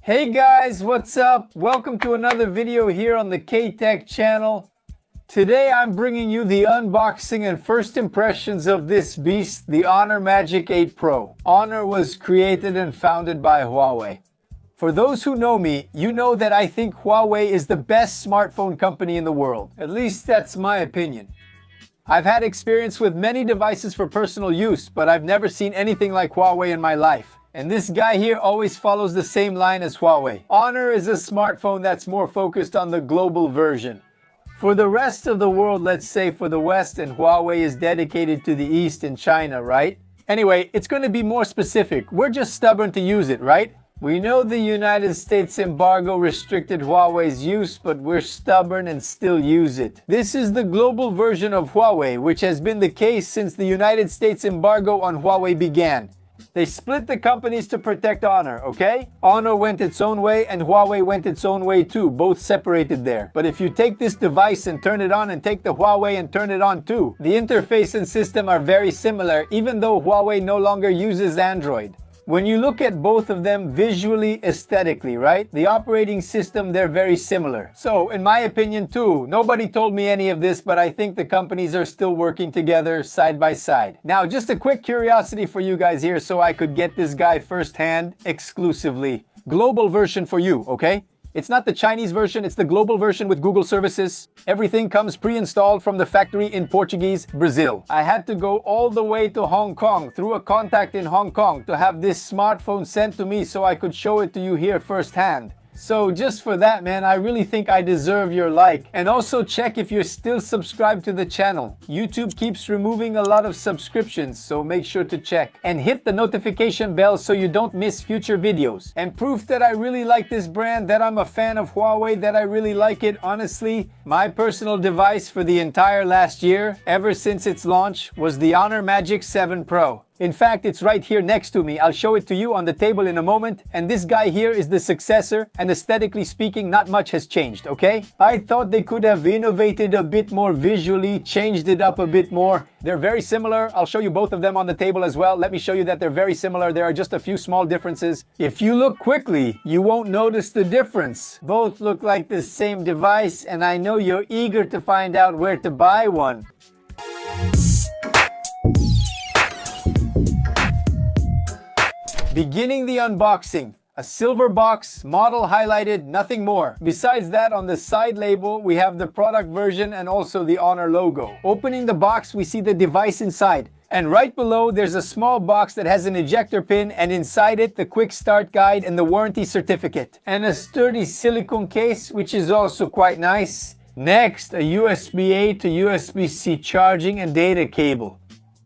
Hey guys, what's up? Welcome to another video here on the K-Tech channel. Today I'm bringing you the unboxing and first impressions of this beast, the Honor Magic 8 Pro. Honor was created and founded by Huawei. For those who know me, you know that I think Huawei is the best smartphone company in the world. At least that's my opinion. I've had experience with many devices for personal use, but I've never seen anything like Huawei in my life. And this guy here always follows the same line as Huawei. Honor is a smartphone that's more focused on the global version. For the rest of the world, let's say for the West, and Huawei is dedicated to the East and China, right? Anyway, it's going to be more specific. We're just stubborn to use it, right? We know the United States embargo restricted Huawei's use, but we're stubborn and still use it. This is the global version of Huawei, which has been the case since the United States embargo on Huawei began. They split the companies to protect Honor, okay? Honor went its own way and Huawei went its own way too, both separated there. But if you take this device and turn it on and take the Huawei and turn it on too, the interface and system are very similar, even though Huawei no longer uses Android. When you look at both of them visually, aesthetically, right? The operating system, they're very similar. So, in my opinion too, nobody told me any of this, but I think the companies are still working together side by side. Now, just a quick curiosity for you guys here so I could get this guy firsthand, exclusively. Global version for you, okay? It's not the Chinese version, it's the global version with Google services. Everything comes pre-installed from the factory in Portuguese, Brazil. I had to go all the way to Hong Kong through a contact in Hong Kong to have this smartphone sent to me so I could show it to you here firsthand. So just for that, man, I really think I deserve your like. And also check if you're still subscribed to the channel. YouTube keeps removing a lot of subscriptions, so make sure to check. And hit the notification bell so you don't miss future videos. And proof that I really like this brand, that I'm a fan of Huawei, that I really like it, honestly, my personal device for the entire last year, ever since its launch, was the Honor Magic 7 Pro. In fact, it's right here next to me. I'll show it to you on the table in a moment. And this guy here is the successor, and aesthetically speaking, not much has changed, okay? I thought they could have innovated a bit more visually, changed it up a bit more. They're very similar. I'll show you both of them on the table as well. Let me show you that they're very similar. There are just a few small differences. If you look quickly, you won't notice the difference. Both look like the same device, and I know you're eager to find out where to buy one. Beginning the unboxing, a silver box, model highlighted, nothing more. Besides that, on the side label, we have the product version and also the Honor logo. Opening the box, we see the device inside. And right below, there's a small box that has an ejector pin, and inside it, the quick start guide and the warranty certificate. And a sturdy silicone case, which is also quite nice. Next, a USB-A to USB-C charging and data cable.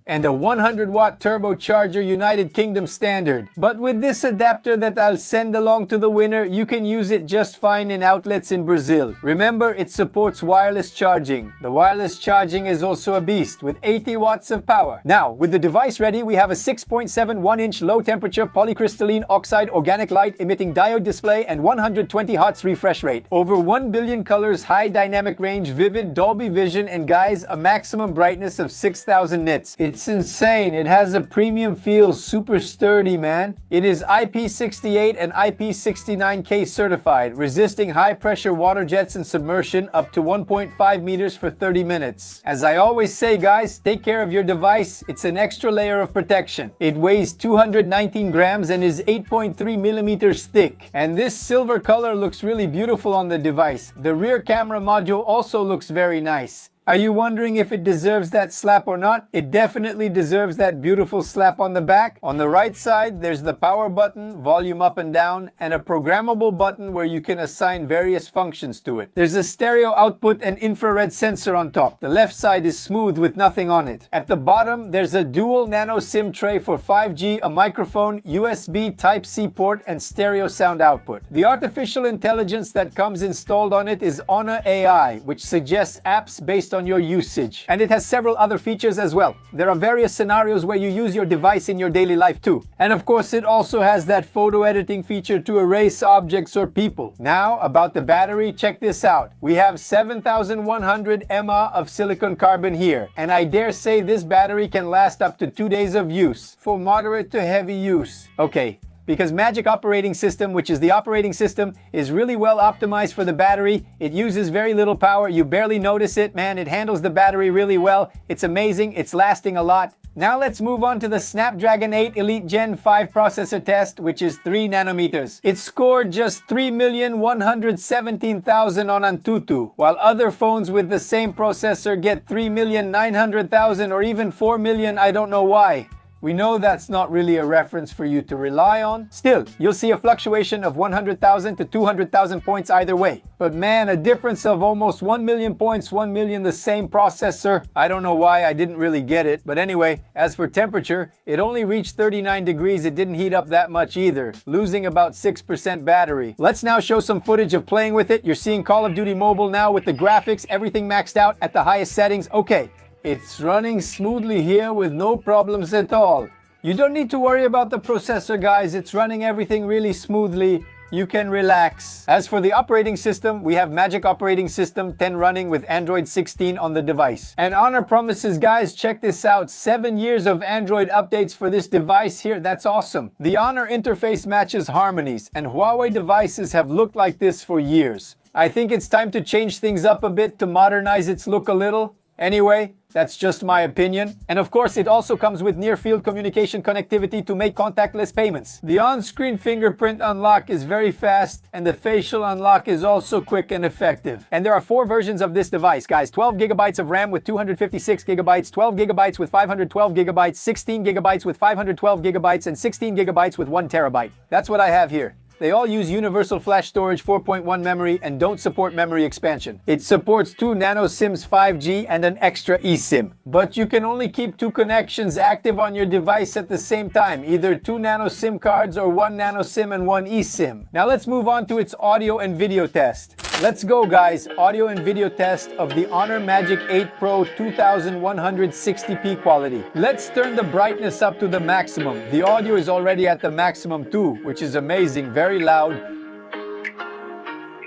And a 100-watt turbocharger United Kingdom standard. But with this adapter that I'll send along to the winner, you can use it just fine in outlets in Brazil. Remember, it supports wireless charging. The wireless charging is also a beast with 80 watts of power. Now, with the device ready, we have a 6.71-inch low-temperature polycrystalline oxide organic light emitting diode display and 120 Hz refresh rate. Over 1 billion colors, high dynamic range, vivid Dolby Vision, and guys, a maximum brightness of 6,000 nits. It's insane. It has a premium feel, super sturdy, man. It is IP68 and IP69K certified, resisting high pressure water jets and submersion up to 1.5 meters for 30 minutes. As I always say, guys, take care of your device. It's an extra layer of protection. It weighs 219 grams and is 8.3 millimeters thick. And this silver color looks really beautiful on the device. The rear camera module also looks very nice. Are you wondering if it deserves that slap or not? It definitely deserves that beautiful slap on the back. On the right side, there's the power button, volume up and down, and a programmable button where you can assign various functions to it. There's a stereo output and infrared sensor on top. The left side is smooth with nothing on it. At the bottom, there's a dual nano SIM tray for 5G, a microphone, USB Type-C port, and stereo sound output. The artificial intelligence that comes installed on it is Honor AI, which suggests apps based on your usage. And it has several other features as well. There are various scenarios where you use your device in your daily life too. And of course, it also has that photo editing feature to erase objects or people. Now, about the battery, check this out. We have 7,100 mAh of silicon carbon here. And I dare say this battery can last up to 2 days of use for moderate to heavy use. Okay. because Magic Operating System, which is the operating system, is really well optimized for the battery. It uses very little power. You barely notice it, man. It handles the battery really well. It's amazing. It's lasting a lot. Now let's move on to the Snapdragon 8 Elite Gen 5 processor test, which is 3 nanometers. It scored just 3,117,000 on Antutu, while other phones with the same processor get 3,900,000 or even 4 million. I don't know why. We know that's not really a reference for you to rely on. Still, you'll see a fluctuation of 100,000 to 200,000 points either way. But man, a difference of almost 1 million points, 1 million the same processor. I don't know why, I didn't really get it. But anyway, as for temperature, it only reached 39 degrees. It didn't heat up that much either, losing about 6% battery. Let's now show some footage of playing with it. You're seeing Call of Duty Mobile now with the graphics, everything maxed out at the highest settings. Okay. It's running smoothly here with no problems at all. You don't need to worry about the processor, guys. It's running everything really smoothly. You can relax. As for the operating system, we have Magic Operating System 10 running with Android 16 on the device. And Honor promises, guys, check this out, 7 years of Android updates for this device here. That's awesome. The Honor interface matches Harmony's, and Huawei devices have looked like this for years. I think it's time to change things up a bit to modernize its look a little. Anyway, that's just my opinion. And of course, it also comes with near-field communication connectivity to make contactless payments. The on-screen fingerprint unlock is very fast, and the facial unlock is also quick and effective. And there are 4 versions of this device, guys. 12 gigabytes of RAM with 256 gigabytes, 12 gigabytes with 512 gigabytes, 16 gigabytes with 512 gigabytes, and 16 gigabytes with 1 terabyte. That's what I have here. They all use Universal Flash Storage 4.1 memory and don't support memory expansion. It supports 2 nano SIMs 5G and an extra eSIM. But you can only keep 2 connections active on your device at the same time, either 2 nano SIM cards or 1 nano SIM and 1 eSIM. Now let's move on to its audio and video test. Let's go, guys. Audio and video test of the Honor Magic 8 Pro 2160p quality. Let's turn the brightness up to the maximum. The audio is already at the maximum too, which is amazing, very loud.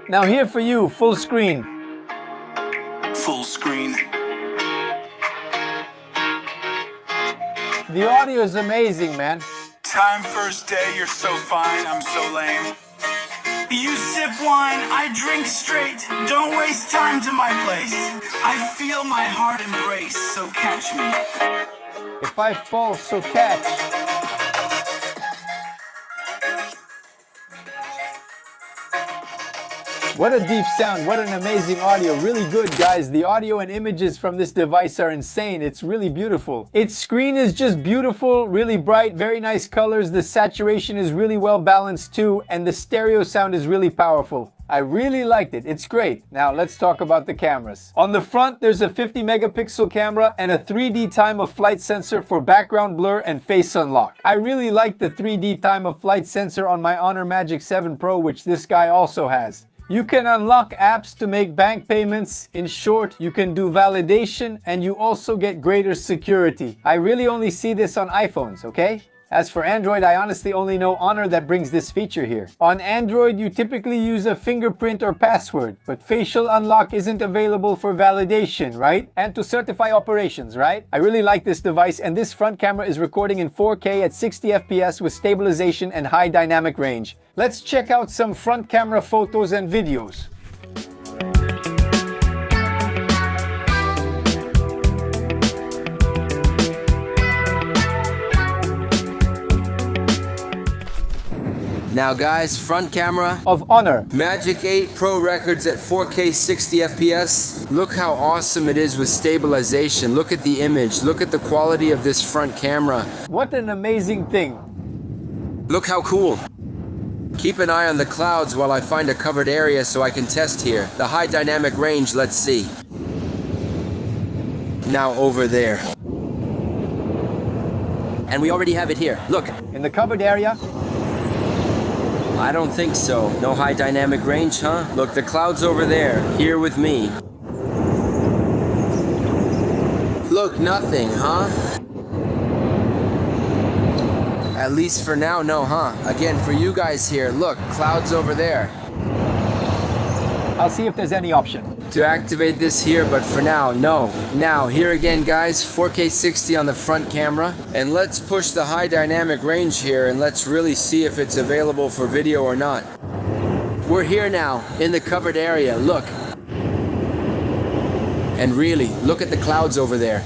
Now here for you, full screen. Full screen. The audio is amazing, man. Time first day, you're so fine, I'm so lame. You sip wine, I drink straight. Don't waste time to my place. I feel my heart embrace, so catch me. If I fall, so catch. What a deep sound, what an amazing audio. Really good, guys. The audio and images from this device are insane. It's really beautiful. Its screen is just beautiful, really bright, very nice colors. The saturation is really well balanced too, and the stereo sound is really powerful. I really liked it. It's great. Now let's talk about the cameras. On the front, there's a 50 megapixel camera and a 3D time of flight sensor for background blur and face unlock. I really like the 3D time of flight sensor on my Honor Magic 7 Pro, which this guy also has. You can unlock apps to make bank payments. In short, you can do validation and you also get greater security. I really only see this on iPhones, okay? As for Android, I honestly only know Honor that brings this feature here. On Android, you typically use a fingerprint or password, but facial unlock isn't available for validation, right? And to certify operations, right? I really like this device, and this front camera is recording in 4K at 60 FPS with stabilization and high dynamic range. Let's check out some front camera photos and videos. Now guys, front camera Of Honor. Magic 8 Pro records at 4K 60 FPS. Look how awesome it is with stabilization. Look at the image. Look at the quality of this front camera. What an amazing thing. Look how cool. Keep an eye on the clouds while I find a covered area so I can test here. The high dynamic range, let's see. Now over there. And we already have it here. Look. In the covered area. I don't think so. No high dynamic range, huh? Look, the cloud's over there, here with me. Look, nothing, huh? At least for now, no, huh? Again, for you guys here, look, clouds over there. I'll see if there's any option. to activate this here, but for now, no. Now, here again, guys, 4K 60 on the front camera. And let's push the high dynamic range here and let's really see if it's available for video or not. We're here now in the covered area. Look. And really, look at the clouds over there.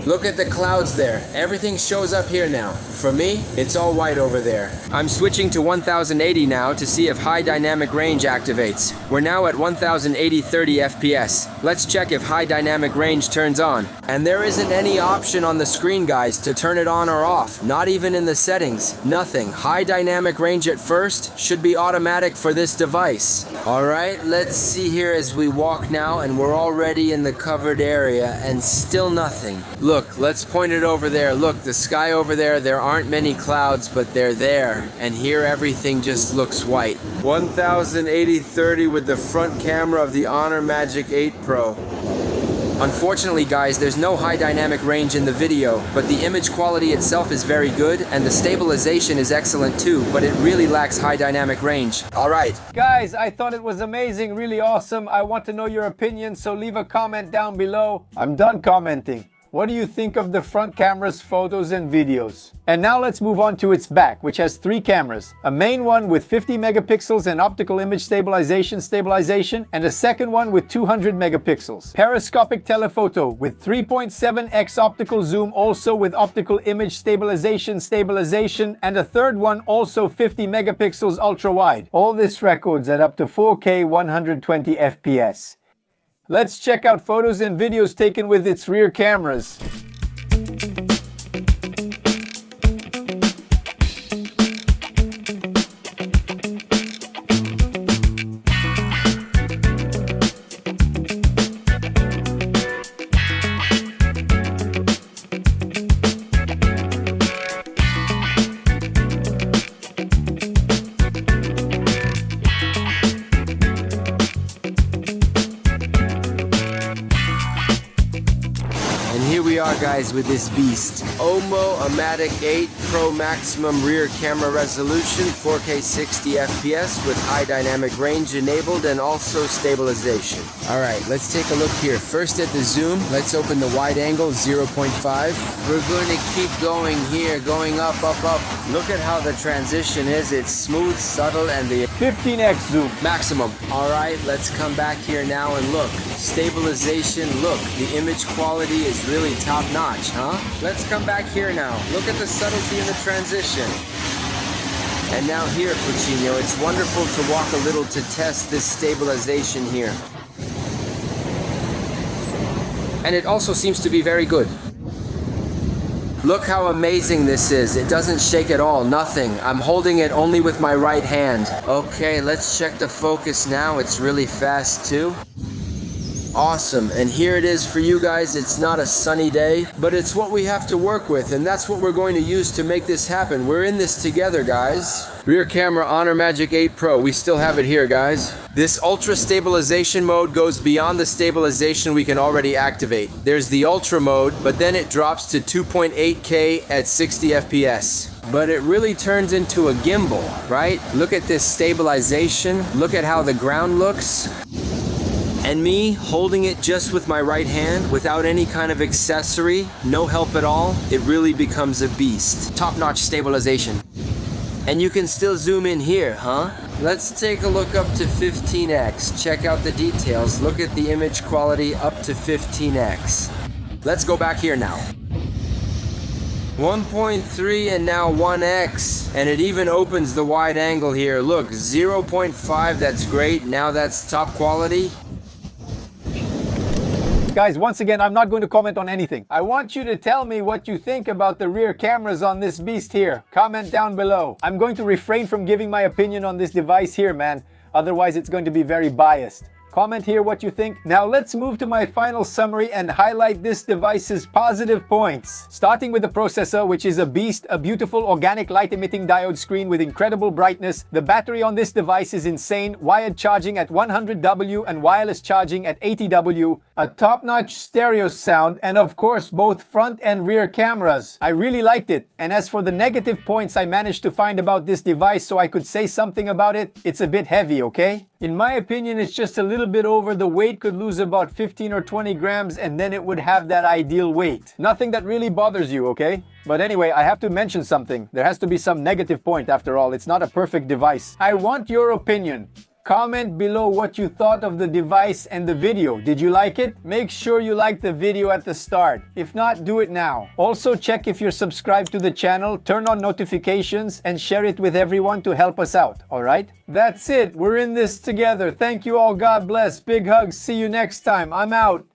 Look at the clouds there. Everything shows up here now. For me, it's all white over there. I'm switching to 1080 now to see if high dynamic range activates. We're now at 1080 30 FPS. Let's check if high dynamic range turns on. And there isn't any option on the screen, guys, to turn it on or off. Not even in the settings. Nothing. High dynamic range at first should be automatic for this device. Alright, let's see here as we walk now, and we're already in the covered area and still nothing. Look, let's point it over there. Look, the sky over there, there aren't many clouds, but they're there. And here everything just looks white. 1080 30 with the front camera of the Honor Magic 8 Pro. Unfortunately, guys, there's no high dynamic range in the video, but the image quality itself is very good and the stabilization is excellent too, but it really lacks high dynamic range. Alright. Guys, I thought it was amazing, really awesome. I want to know your opinion, so leave a comment down below. I'm done commenting. What do you think of the front camera's photos and videos? And now let's move on to its back, which has 3 cameras. A main one with 50 megapixels and optical image stabilization, and a second one with 200 megapixels. Periscopic telephoto with 3.7x optical zoom, also with optical image stabilization, and a third one also 50 megapixels ultra wide. All this records at up to 4K 120 FPS. Let's check out photos and videos taken with its rear cameras. Here we are, guys, with this beast. OMO Amatic 8 Pro maximum rear camera resolution, 4K 60 FPS with high dynamic range enabled and also stabilization. Alright, let's take a look here. First at the zoom, let's open the wide angle 0.5. We're going to keep going here, going up. Look at how the transition is. It's smooth, subtle, and the 15x zoom. Maximum. Alright, let's come back here now and look. Stabilization, look. The image quality is really top notch, huh? Let's come back here now. Look at the subtlety in the transition. And now here, Fucino, it's wonderful to walk a little to test this stabilization here. And it also seems to be very good. Look how amazing this is. It doesn't shake at all, nothing. I'm holding it only with my right hand. Okay, let's check the focus now. It's really fast too. Awesome, and here it is for you guys. It's not a sunny day, but it's what we have to work with, and that's what we're going to use to make this happen. We're in this together, guys. Rear camera Honor Magic 8 Pro. We still have it here, guys. This ultra stabilization mode goes beyond the stabilization we can already activate. There's the ultra mode, but then it drops to 2.8K at 60 FPS. But it really turns into a gimbal, right? Look at this stabilization. Look at how the ground looks. And me holding it just with my right hand without any kind of accessory, no help at all, it really becomes a beast. Top-notch stabilization. And you can still zoom in here, huh? Let's take a look up to 15x. Check out the details. Look at the image quality up to 15x. Let's go back here now. 1.3 and now 1x. And it even opens the wide angle here. Look, 0.5, that's great. Now that's top quality. Guys, once again, I'm not going to comment on anything. I want you to tell me what you think about the rear cameras on this beast here. Comment down below. I'm going to refrain from giving my opinion on this device here, man. Otherwise, it's going to be very biased. Comment here what you think. Now let's move to my final summary and highlight this device's positive points. Starting with the processor, which is a beast, a beautiful organic light emitting diode screen with incredible brightness. The battery on this device is insane, wired charging at 100W and wireless charging at 80W. a top-notch stereo sound, and of course both front and rear cameras. I really liked it. And as for the negative points I managed to find about this device so I could say something about it, it's a bit heavy, okay? In my opinion, it's just a little bit over. The weight could lose about 15 or 20 grams and then it would have that ideal weight. Nothing that really bothers you, okay? But anyway, I have to mention something. There has to be some negative point after all. It's not a perfect device. I want your opinion. Comment below what you thought of the device and the video. Did you like it? Make sure you like the video at the start. If not, do it now. Also, check if you're subscribed to the channel, turn on notifications, and share it with everyone to help us out, alright? That's it. We're in this together. Thank you all. God bless. Big hugs. See you next time. I'm out.